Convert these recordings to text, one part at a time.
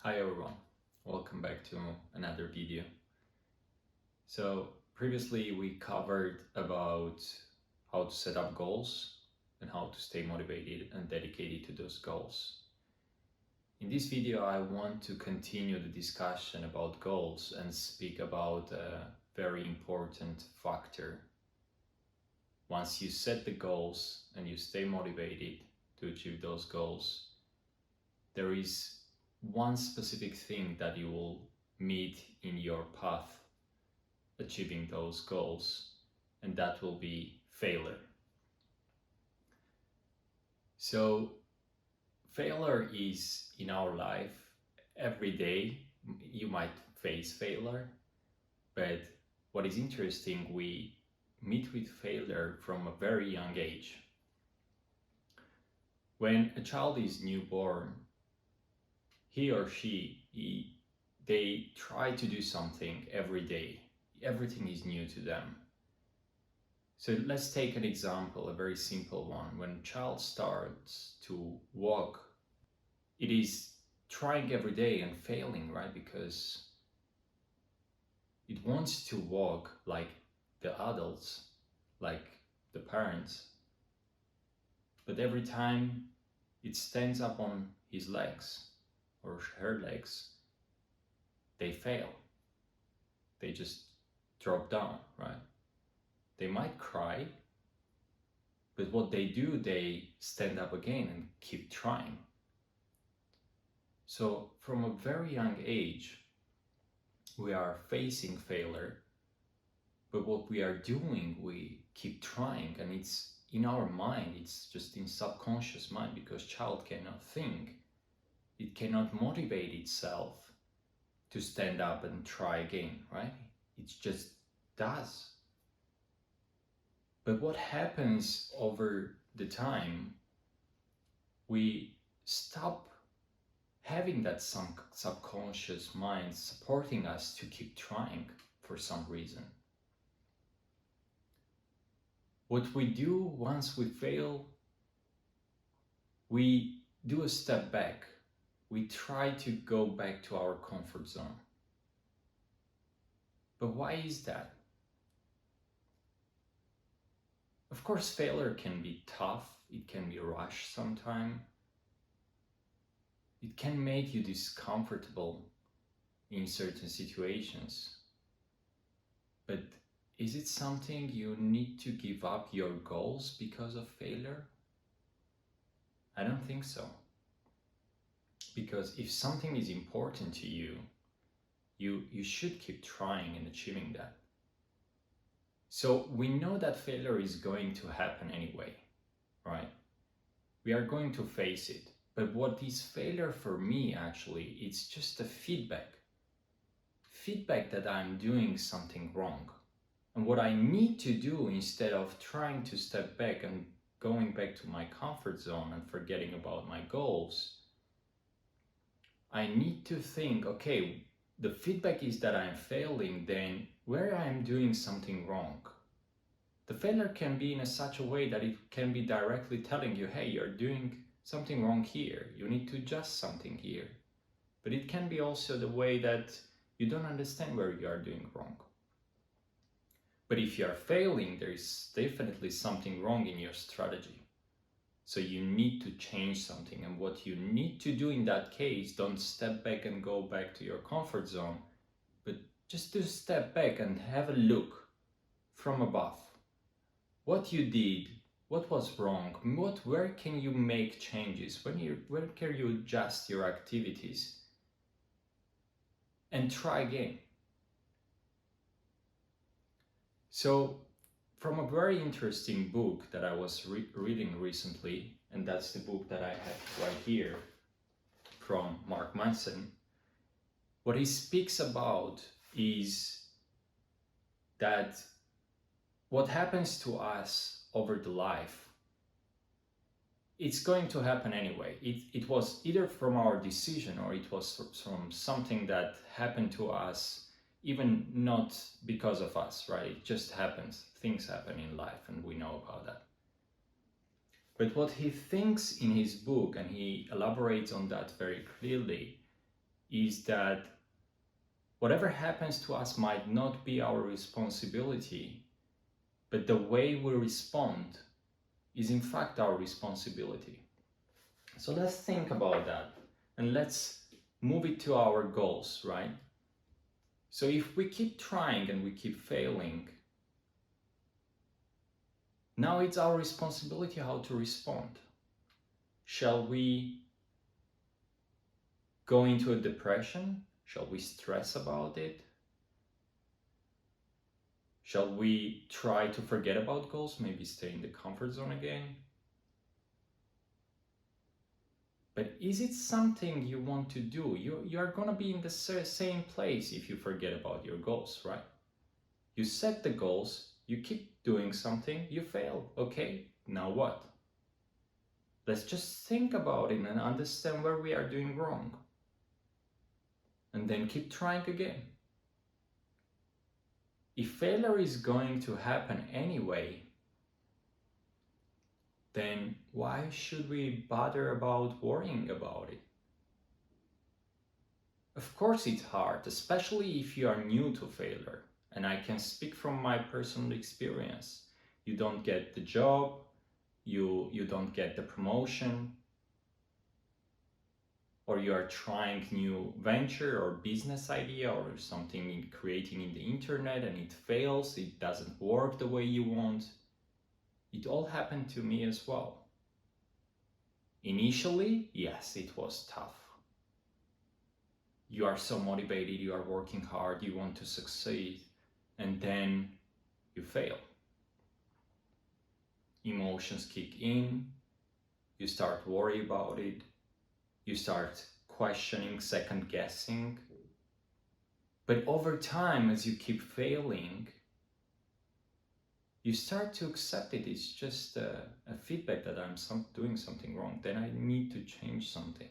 Hi everyone, welcome back to another video. So previously we covered about how to set up goals and how to stay motivated and dedicated to those goals. In this video I want to continue the discussion about goals and speak about a very important factor. Once you set the goals and you stay motivated to achieve those goals, there is one specific thing that you will meet in your path achieving those goals, and that will be failure. So failure is in our life every day. You might face failure, but what is interesting, we meet with failure from a very young age. When a child is newborn, he or she, they try to do something every day. Everything is new to them. So let's take an example, a very simple one. When a child starts to walk, it is trying every day and failing, right? Because it wants to walk like the adults, like the parents. But every time it stands up on his legs or her legs, they fail. They just drop down, right? They might cry, but what they do, they stand up again and keep trying. So from a very young age, we are facing failure, but what we are doing, we keep trying, and it's in our mind, it's just in subconscious mind, because child cannot think. It cannot motivate itself to stand up and try again, right? It just does. But what happens over the time, we stop having that subconscious mind supporting us to keep trying for some reason. What we do once we fail, we do a step back. We try to go back to our comfort zone. But why is that? Of course, failure can be tough. It can be rushed sometimes. It can make you discomfortable in certain situations. But is it something you need to give up your goals because of failure? I don't think so. Because if something is important to you, you should keep trying and achieving that. So we know that failure is going to happen anyway, right? We are going to face it. But what is failure for me actually, it's just a feedback. Feedback that I'm doing something wrong. And what I need to do, instead of trying to step back and going back to my comfort zone and forgetting about my goals, I need to think, okay, the feedback is that I'm failing, then where I'm doing something wrong. The failure can be in such a way that it can be directly telling you, hey, you're doing something wrong here. You need to adjust something here. But it can be also the way that you don't understand where you are doing wrong. But if you are failing, there is definitely something wrong in your strategy. So you need to change something. And what you need to do in that case, don't step back and go back to your comfort zone, but just to step back and have a look from above. What you did, what was wrong, where can you make changes, where can you adjust your activities, and try again. So from a very interesting book that I was reading recently, and that's the book that I have right here from Mark Manson, what he speaks about is that what happens to us over the life, it's going to happen anyway. It was either from our decision or it was from something that happened to us, even not because of us, right? It just happens. Things happen in life and we know about that. But what he thinks in his book, and he elaborates on that very clearly, is that whatever happens to us might not be our responsibility, but the way we respond is in fact our responsibility. So let's think about that and let's move it to our goals, right? So if we keep trying and we keep failing, now it's our responsibility how to respond. Shall we go into a depression? Shall we stress about it? Shall we try to forget about goals, maybe stay in the comfort zone again? But is it something you want to do? You're gonna be in the same place if you forget about your goals, right? You set the goals, you keep doing something, you fail. Okay, now what? Let's just think about it and understand where we are doing wrong. And then keep trying again. If failure is going to happen anyway, then why should we bother about worrying about it? Of course it's hard, especially if you are new to failure. And I can speak from my personal experience. You don't get the job, you don't get the promotion, or you are trying new venture or business idea or something in creating in the internet and it fails, it doesn't work the way you want. It all happened to me as well. Initially, yes, it was tough. You are so motivated, you are working hard, you want to succeed, and then you fail. Emotions kick in, you start worrying about it, you start questioning, second guessing. But over time, as you keep failing, you start to accept it. It's just a feedback that I'm doing something wrong. Then I need to change something.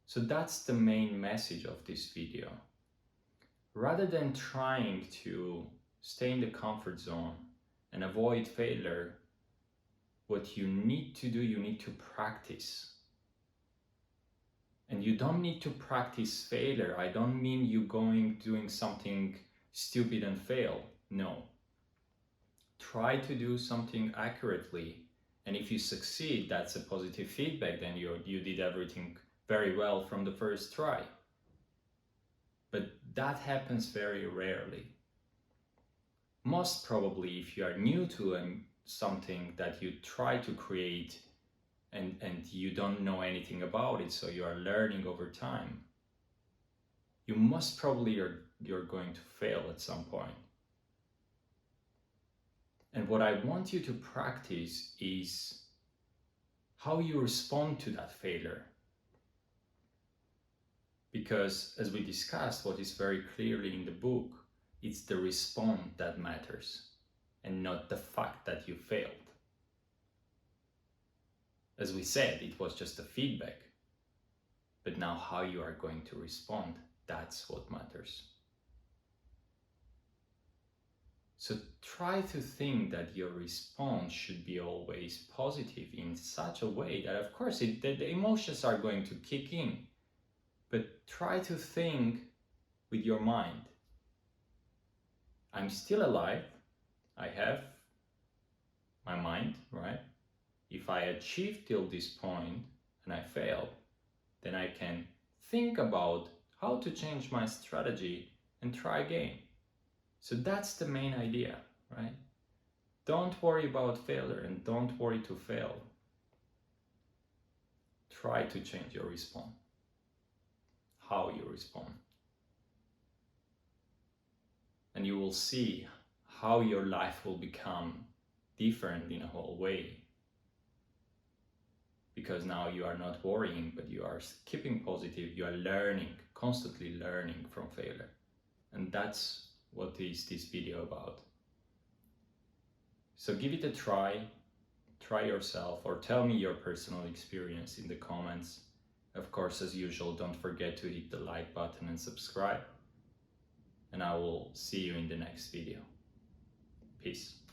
So that's the main message of this video. Rather than trying to stay in the comfort zone and avoid failure, what you need to do, you need to practice. And you don't need to practice failure. I don't mean you doing something stupid and fail. No. Try to do something accurately. And if you succeed, that's a positive feedback. Then you did everything very well from the first try. But that happens very rarely. Most probably, if you are new to something that you try to create and you don't know anything about it, so you are learning over time, you most probably you're going to fail at some point. And what I want you to practice is how you respond to that failure. Because as we discussed, what is very clearly in the book, it's the response that matters and not the fact that you failed. As we said, it was just a feedback. But now how you are going to respond, that's what matters. So try to think that your response should be always positive in such a way that, of course, the emotions are going to kick in. But try to think with your mind. I'm still alive. I have my mind, right? If I achieve till this point and I fail, then I can think about how to change my strategy and try again. So that's the main idea, right? Don't worry about failure and don't worry to fail. Try to change your response, how you respond. And you will see how your life will become different in a whole way. Because now you are not worrying, but you are keeping positive, you are learning, constantly learning from failure. And that's what is this video about. So give it a try yourself, or tell me your personal experience in the comments. Of course, as usual, don't forget to hit the like button and subscribe. And I will see you in the next video. Peace.